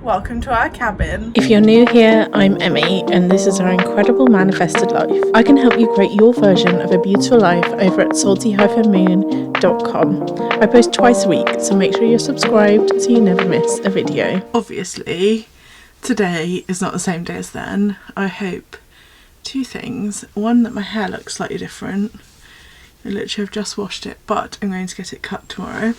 welcome to our cabin. If you're new here, I'm Emie, and this is our incredible manifested life. I can help you create your version of a beautiful life over at salty-moon.com. I post twice a week, so make sure you're subscribed so you never miss a video. Obviously, today is not the same day as then. I hope two things. One, that my hair looks slightly different. I literally have just washed it, but I'm going to get it cut tomorrow.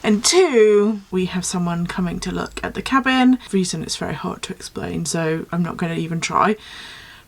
And two, we have someone coming to look at the cabin. The reason it's very hard to explain, so I'm not going to even try.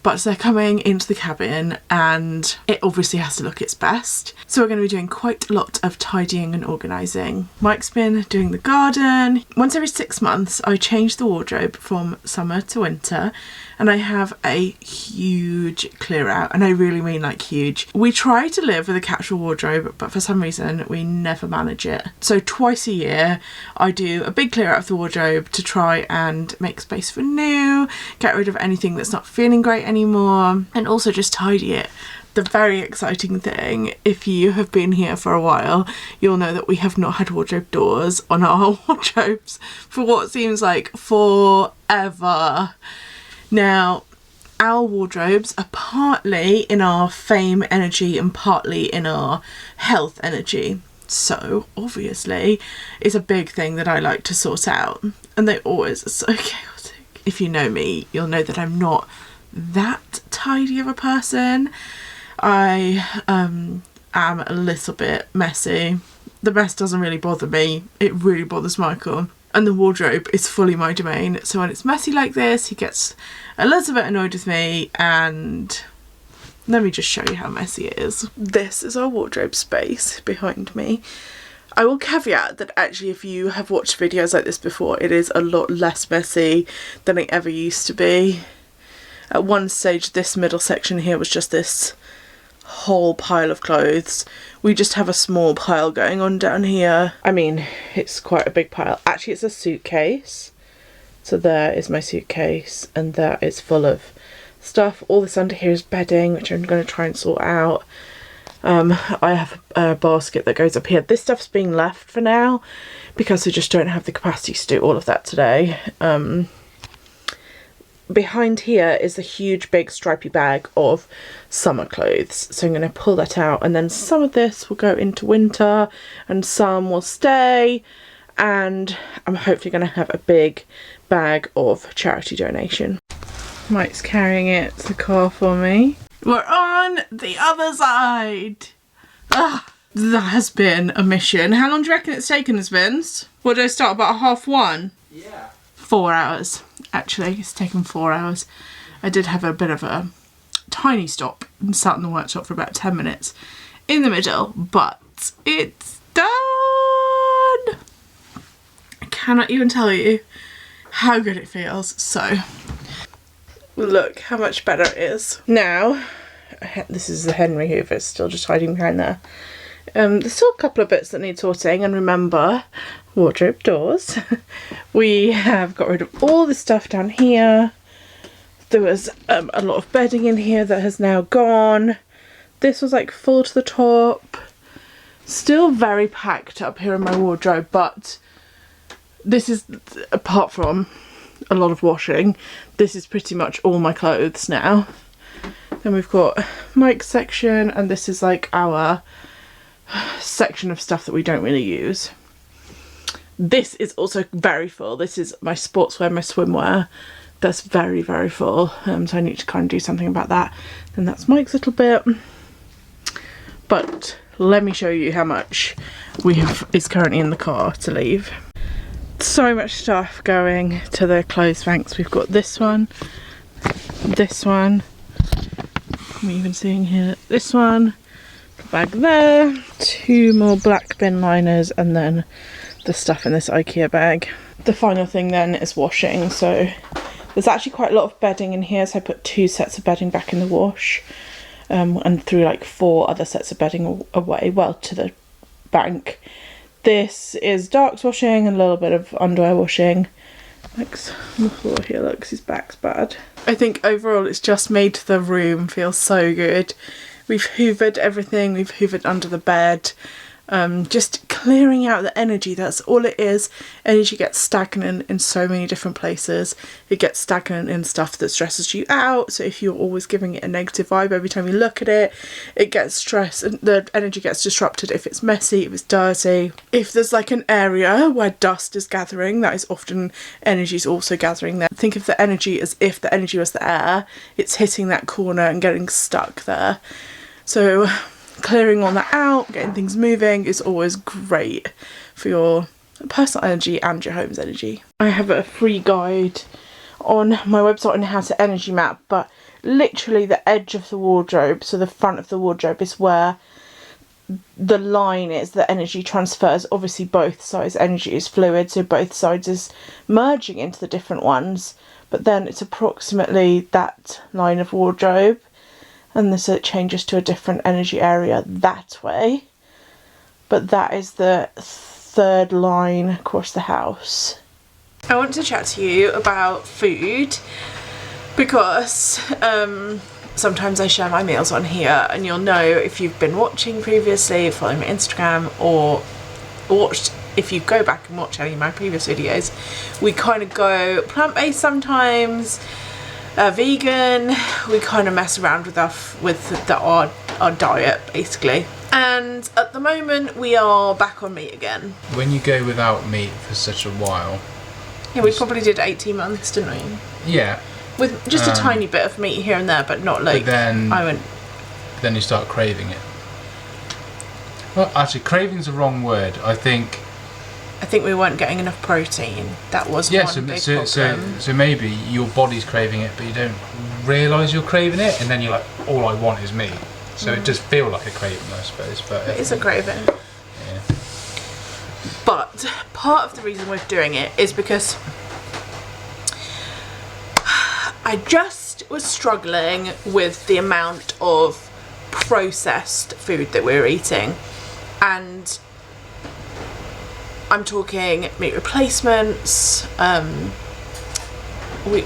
But they're coming into the cabin and it obviously has to look its best. So we're going to be doing quite a lot of tidying and organising. Mike's been doing the garden. Once every 6 months, I change the wardrobe from summer to winter. And I have a huge clear out, and I really mean like huge. We try to live with a capsule wardrobe, but for some reason we never manage it. So twice a year I do a big clear out of the wardrobe to try and make space for new, get rid of anything that's not feeling great anymore, and also just tidy it. The very exciting thing, if you have been here for a while, you'll know that we have not had wardrobe doors on our wardrobes for what seems like forever. Now, our wardrobes are partly in our fame energy and partly in our health energy. So, obviously, it's a big thing that I like to sort out. And they always are so chaotic. If you know me, you'll know that I'm not that tidy of a person. I am a little bit messy. The mess doesn't really bother me. It really bothers Michael. And the wardrobe is fully my domain. So when it's messy like this, he gets a little bit annoyed with me. And let me just show you how messy it is. This is our wardrobe space behind me. I will caveat that actually if you have watched videos like this before, it is a lot less messy than it ever used to be. At one stage, this middle section here was just this whole pile of clothes. We just have a small pile going on down here. I mean, it's quite a big pile. Actually, it's a suitcase. So there is my suitcase, and that is full of stuff. All this under here is bedding, which I'm going to try and sort out. I have a basket that goes up here. This stuff's being left for now because I just don't have the capacity to do all of that today. Behind here is a huge big stripy bag of summer clothes, so I'm going to pull that out, and then some of this will go into winter and some will stay, and I'm hopefully going to have a big bag of charity donation. Mike's carrying it to the car for me. We're on the other side. That has been a mission. How long do you reckon it's taken us, Vince? What, did I start about 1:30? Yeah. 4 hours. Actually, it's taken 4 hours. I did have a bit of a tiny stop and sat in the workshop for about 10 minutes in the middle, but it's done! I cannot even tell you how good it feels. So, look how much better it is. Now, this is the Henry Hoover, still just hiding behind there. There's still a couple of bits that need sorting, and remember, wardrobe doors. We have got rid of all the stuff down here. There was a lot of bedding in here that has now gone. This was like full to the top. Still very packed up here in my wardrobe, but this is, apart from a lot of washing, this is pretty much all my clothes now. Then we've got Mike's section, and this is like our section of stuff that we don't really use. This is also very full. This is my sportswear, my swimwear. That's very, very full. So I need to kind of do something about that. Then that's Mike's little bit. But let me show you how much is currently in the car to leave. So much stuff going to the clothes banks. We've got this one, I'm even seeing here, this one, bag there, 2 more black bin liners, and then the stuff in this IKEA bag. The final thing then is washing. So there's actually quite a lot of bedding in here, so I put 2 sets of bedding back in the wash, and threw like 4 other sets of bedding away, well, to the bank. This is Dark's washing and a little bit of underwear washing. Mike's on the floor here, looks, his back's bad. I think overall it's just made the room feel so good. We've hoovered everything, we've hoovered under the bed, just clearing out the energy. That's all it is. Energy gets stagnant in so many different places. It gets stagnant in stuff that stresses you out. So if you're always giving it a negative vibe every time you look at it, it gets stressed and the energy gets disrupted if it's messy, if it's dirty. If there's like an area where dust is gathering, that is often energy is also gathering there. Think of the energy as if the energy was the air. It's hitting that corner and getting stuck there. So clearing all that out, getting things moving is always great for your personal energy and your home's energy. I have a free guide on my website on how to energy map, but literally the edge of the wardrobe, so the front of the wardrobe, is where the line is that energy transfers. Obviously both sides energy is fluid, so both sides is merging into the different ones, but then it's approximately that line of wardrobe, and so it changes to a different energy area that way. But that is the third line across the house. I want to chat to you about food because sometimes I share my meals on here, and you'll know if you've been watching previously, following my Instagram, or watched, if you go back and watch any of my previous videos, we kind of go plant-based sometimes, vegan. We kind of mess around with our diet basically, and at the moment we are back on meat again. When you go without meat for such a while, yeah, we probably did 18 months, didn't we? Yeah, with just a tiny bit of meat here and there, but not like. But then you start craving it. Well, actually, craving's the wrong word. I think we weren't getting enough protein. That was one big problem. So maybe your body's craving it, but you don't realise you're craving it, and then you're like, all I want is meat. So it does feel like a craving, I suppose. But it is a craving. Yeah. But part of the reason we're doing it is because I just was struggling with the amount of processed food that we were eating, and I'm talking meat replacements. We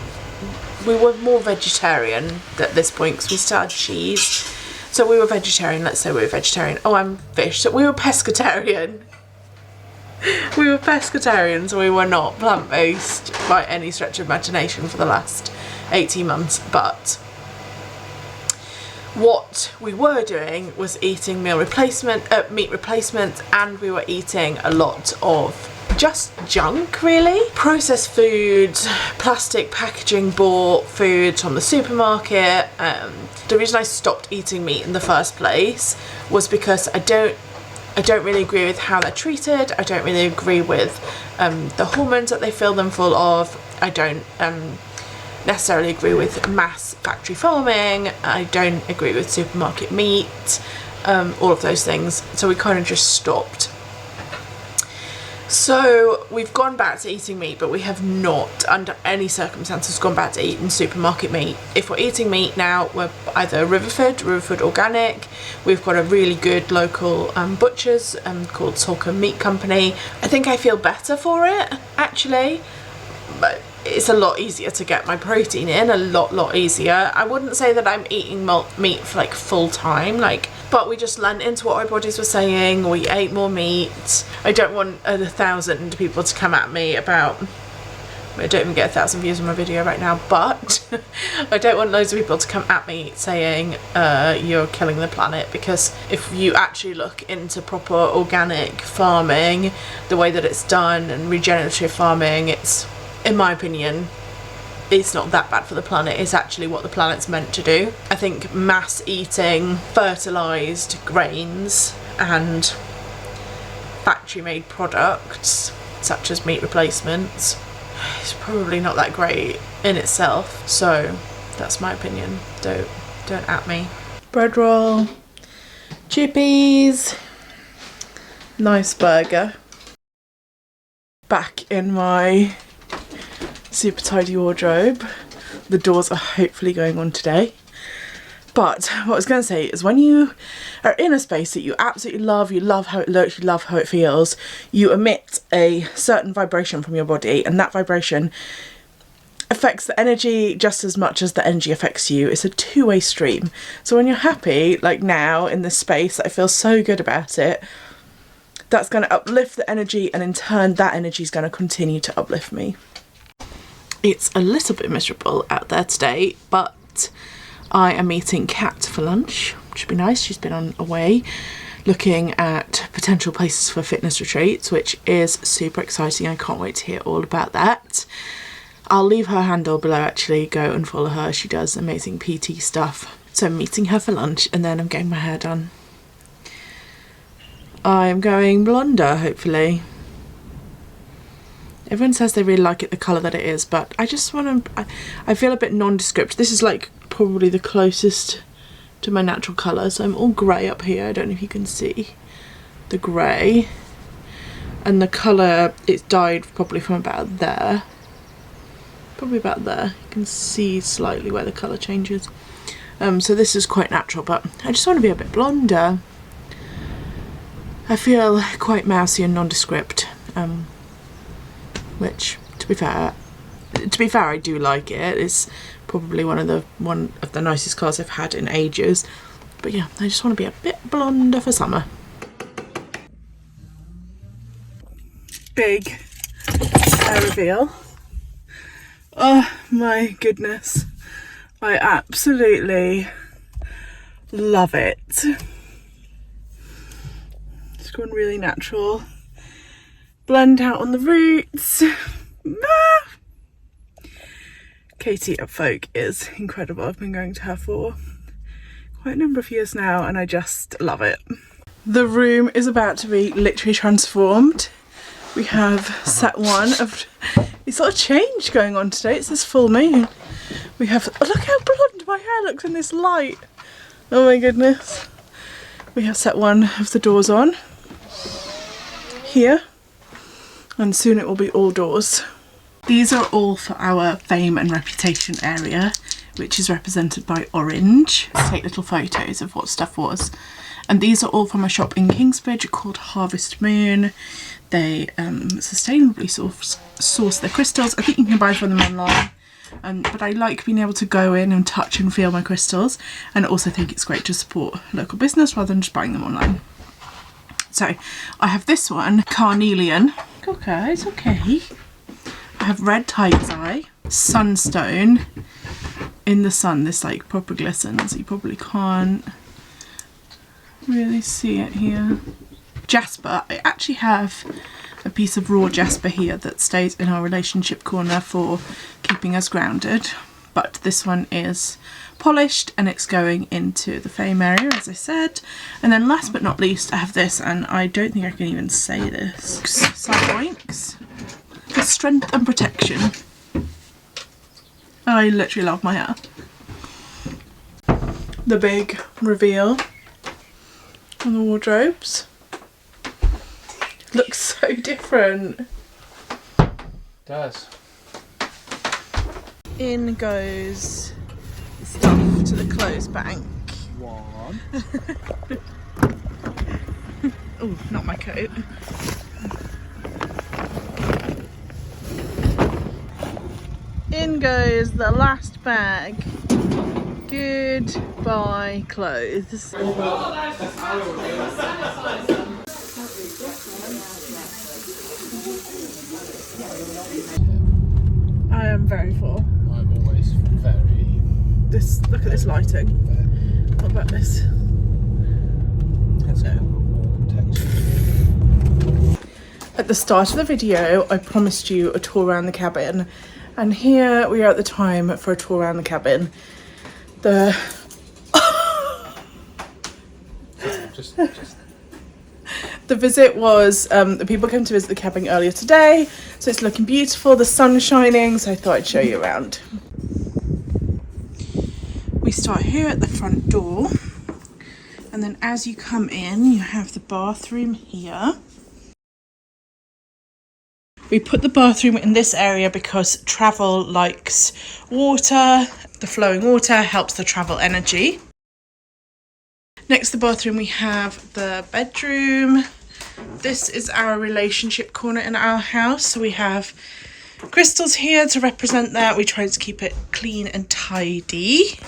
were more vegetarian at this point because we still had cheese. So we were vegetarian, let's say we were vegetarian. Oh, I'm fish. So we were pescatarian. We were pescatarians, so we were not plant-based by any stretch of imagination for the last 18 months. But what we were doing was eating meat replacements, and we were eating a lot of just junk, really. Processed food, plastic packaging bought food from the supermarket. The reason I stopped eating meat in the first place was because I don't really agree with how they're treated. I don't really agree with the hormones that they fill them full of. I don't necessarily agree with mass factory farming. I don't agree with supermarket meat, all of those things. So we kind of just stopped. So we've gone back to eating meat, but we have not under any circumstances gone back to eating supermarket meat. If we're eating meat now, we're either Riverford Organic. We've got a really good local butcher's called Salcombe Meat Company. I think I feel better for it, actually, but it's a lot easier to get my protein in, a lot easier. I wouldn't say that I'm eating meat for like full time, but we just learned into what our bodies were saying. We ate more meat. I don't want 1,000 people to come at me about, I don't even get 1,000 views on my video right now, but I don't want loads of people to come at me saying you're killing the planet, because if you actually look into proper organic farming, the way that it's done, and regenerative farming, it's, in my opinion, it's not that bad for the planet. It's actually what the planet's meant to do. I think mass eating fertilised grains and factory made products such as meat replacements is probably not that great in itself. So that's my opinion. Don't at me. Bread roll, chippies, nice burger. Back in my super tidy wardrobe. The doors are hopefully going on today. But what I was going to say is, when you are in a space that you absolutely love, you love how it looks, you love how it feels, you emit a certain vibration from your body, and that vibration affects the energy just as much as the energy affects you. It's a two-way stream. So when you're happy, like now in this space, I feel so good about it, That's going to uplift the energy, and in turn that energy is going to continue to uplift me. It's a little bit miserable out there today, but I am meeting Kat for lunch, which should be nice. She's been on away looking at potential places for fitness retreats, which is super exciting. I can't wait to hear all about that. I'll leave her handle below actually, go and follow her. She does amazing PT stuff. So I'm meeting her for lunch and then I'm getting my hair done. I'm going blonder, hopefully. Everyone says they really like it, the colour that it is, but I just want to... I feel a bit nondescript. This is like probably the closest to my natural colour, so I'm all grey up here. I don't know if you can see the grey. And the colour, it's dyed probably from about there. Probably about there. You can see slightly where the colour changes. So this is quite natural, but I just want to be a bit blonder. I feel quite mousy and nondescript. Which, to be fair, I do like it. It's probably one of the nicest cars I've had in ages. But yeah, I just want to be a bit blonder for summer. Big hair reveal. Oh my goodness, I absolutely love it. It's gone really natural. Blend out on the roots. Katie at Folk is incredible. I've been going to her for quite a number of years now and I just love it. The room is about to be literally transformed. We have set one of... It's got a change going on today. It's this full moon. We have... Oh, look how blonde my hair looks in this light. Oh my goodness. We have set one of the doors on. Here. And soon it will be all doors. These are all for our fame and reputation area, which is represented by orange. Let's take little photos of what stuff was. And these are all from a shop in Kingsbridge called Harvest Moon. They sustainably source their crystals. I think you can buy from them online. But I like being able to go in and touch and feel my crystals. And I also think it's great to support local business rather than just buying them online. So I have this one, Carnelian. Okay, it's okay. I have red tiger's eye, sunstone. In the sun, this like proper glistens. You probably can't really see it here. Jasper. I actually have a piece of raw jasper here that stays in our relationship corner for keeping us grounded. But this one is polished and it's going into the fame area, as I said. And then last but not least, I have this, and I don't think I can even say this. Sideoinks for strength and protection. I literally love my hair. The big reveal on the wardrobes. Looks so different. It does. In goes stuff to the clothes bank. One. Oh, not my coat. In goes the last bag. Goodbye clothes. I am very full. I'm always very... Look at this lighting. What about this? That's a little more texture. At the start of the video, I promised you a tour around the cabin. And here we are at the time for a tour around the cabin. The visit was, the people came to visit the cabin earlier today, so it's looking beautiful, the sun's shining, so I thought I'd show you around. We start here at the front door, and then as you come in, you have the bathroom here. We put the bathroom in this area because travel likes water. The flowing water helps the travel energy. Next to the bathroom we have the bedroom. This is our relationship corner in our house. So we have crystals here to represent that. We try to keep it clean and tidy.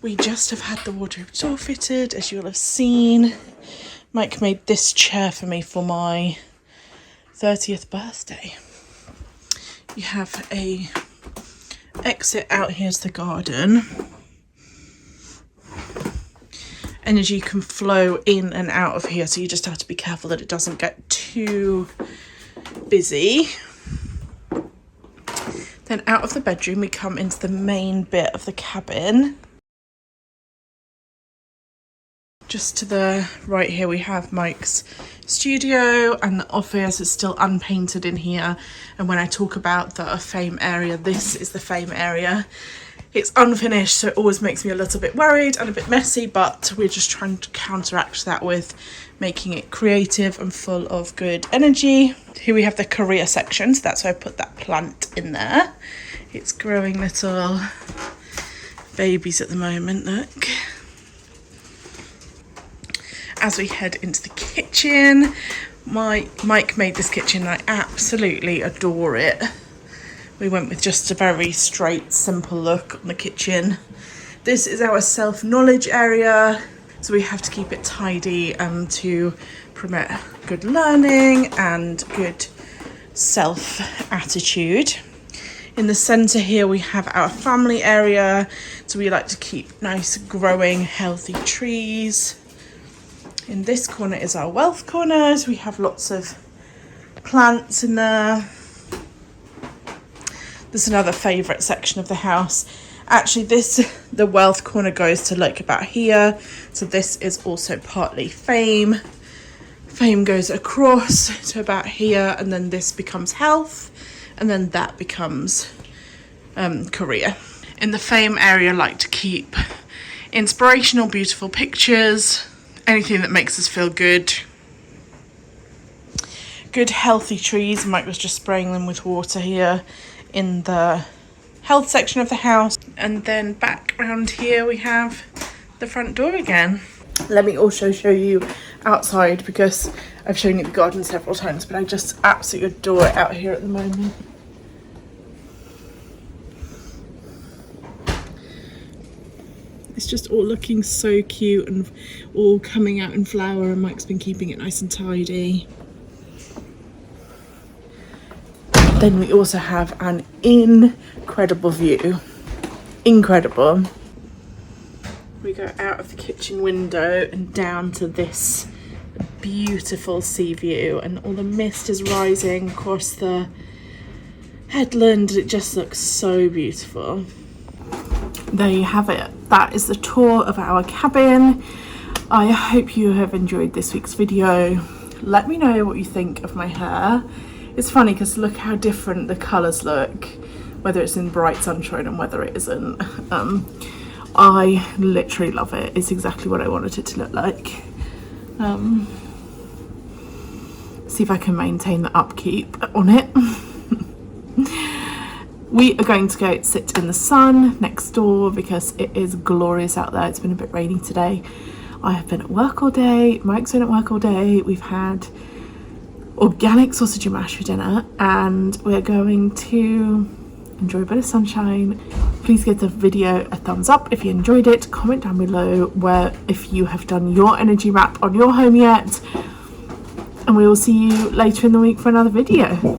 We just have had the wardrobe door fitted, as you'll have seen. Mike made this chair for me for my 30th birthday. You have a exit out here's the garden. Energy can flow in and out of here, so you just have to be careful that it doesn't get too busy. Then out of the bedroom we come into the main bit of the cabin. Just to the right here we have Mike's studio, and the office is still unpainted in here. And when I talk about the fame area, this is the fame area. It's unfinished, so it always makes me a little bit worried and a bit messy, but we're just trying to counteract that with making it creative and full of good energy. Here we have the career section, so that's why I put that plant in there. It's growing little babies at the moment, look. As we head into the kitchen, Mike made this kitchen and I absolutely adore it. We went with just a very straight, simple look on the kitchen. This is our self-knowledge area, so we have to keep it tidy to promote good learning and good self-attitude. In the centre here we have our family area, so we like to keep nice, growing, healthy trees. In this corner is our wealth corner, so we have lots of plants in there. There's another favourite section of the house. Actually, the wealth corner goes to like about here. So this is also partly fame. Fame goes across to about here, and then this becomes health, and then that becomes career. In the fame area, I like to keep inspirational, beautiful pictures, anything that makes us feel good. Good healthy trees. Mike was just spraying them with water here in the health section of the house. And then back around here we have the front door again. Let me also show you outside, because I've shown you the garden several times, but I just absolutely adore it out here at the moment. It's just all looking so cute and all coming out in flower, and Mike's been keeping it nice and tidy. Then we also have an incredible view. Incredible. We go out of the kitchen window and down to this beautiful sea view, and all the mist is rising across the headland. It just looks so beautiful. There you have it. That is the tour of our cabin. I hope you have enjoyed this week's video. Let me know what you think of my hair. It's funny because look how different the colours look, whether it's in bright sunshine and whether it isn't. I literally love it. It's exactly what I wanted it to look like. See if I can maintain the upkeep on it. We are going to go sit in the sun next door because it is glorious out there. It's been a bit rainy today. I have been at work all day. Mike's been at work all day. We've had organic sausage and mash for dinner, and we're going to enjoy a bit of sunshine. Please give the video a thumbs up if you enjoyed it. Comment down below where if you have done your energy wrap on your home yet, and we will see you later in the week for another video.